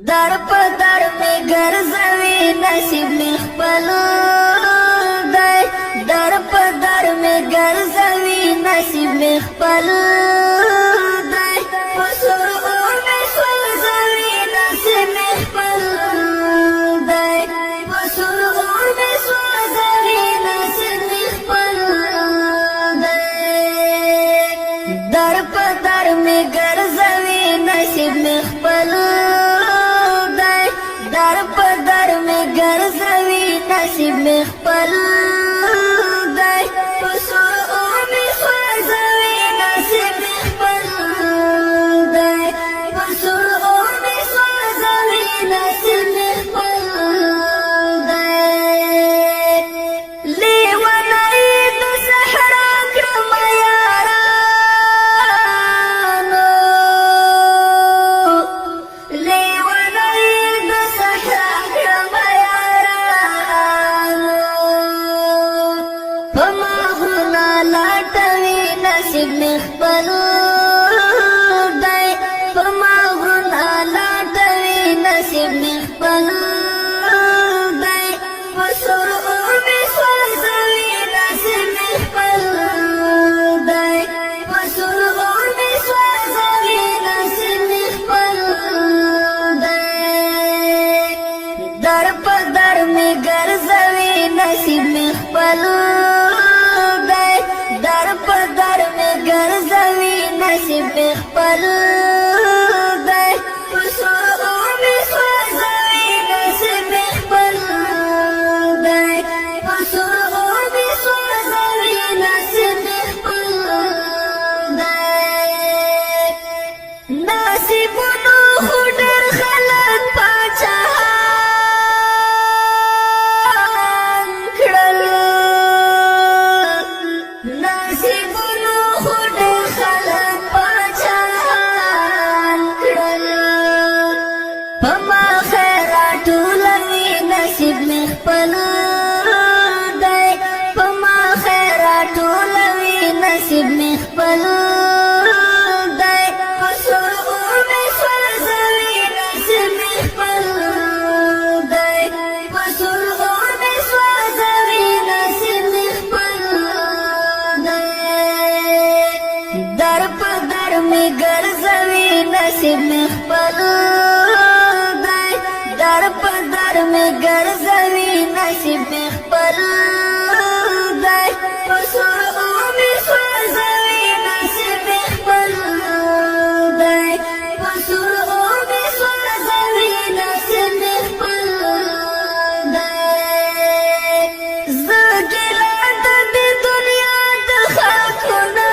در په در می ګرځوي نصیب می خپل دی در په در می ګرځوي نصیب می خپل دی پسور اور می سوځوي نصیب می خپل دی پسور اور می سوځوي نصیب می خپل دی در په در می ګرځوي نصیب می خپل در په در می ګرځوي نصیب می خپل دی پسور اور می سوځوي نصیب می خپل دی پسور اور می سوځوي نصیب می خپل دی لیونی د صحرا کړم یارانو نصیب می خپل دی پما غرنا لاټوي نصیب می خپل دی پسور اور می سوځوي نصیب می خپل دی پسور اور می سوځوي نصیب می خپل دی در په در می ګرځوي نصیب می خپل در په در می ګرځوي نصیب می خپل دی پسور اور می سوځوي نصیب می خپل دی پسور اور می سوځوي نصیب می خپل دی نصیبونو خو ډېر خلک پاچاهان کړل نصیبونو خو ډېر خلک پاچاهان کړل په ما خیرات ټولوي نصیب می خپل دی په ما خیرات ټولوي نصیب می خپل دی پسور اور می سوځوي نصیب می خپل دی پسور اور می سوځوي نصیب می خپل دی در په در می ګرځوي نصیب می خپل دی در په در می ګرځوي نصیب می خپل دی پسور اور می سوځوي نصیب می خپل دی پسور اور می سوځوي نصیب می خپل دی زه ګیله د دې دنیا د خلکو نه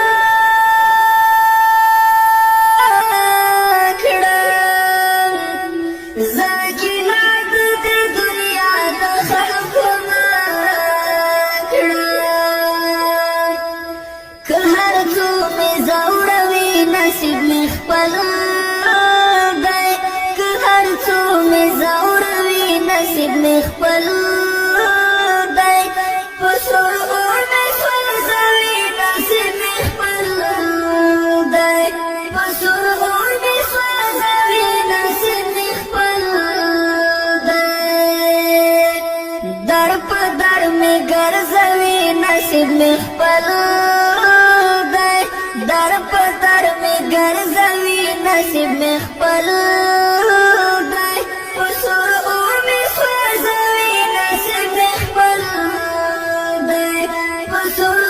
نصیب می خپل دی که هر څو می زوروي نصیب می خپل دی پسور اور می سوځوي نصیب می خپل دی پسور اور می سوځوي نصیب می خپل دی در په در می ګرځوي نصیب می خپل دی در په در می ګرځوي نصیب می خپل دی پسور اور می سوځوي نصیب می خپل دی پسور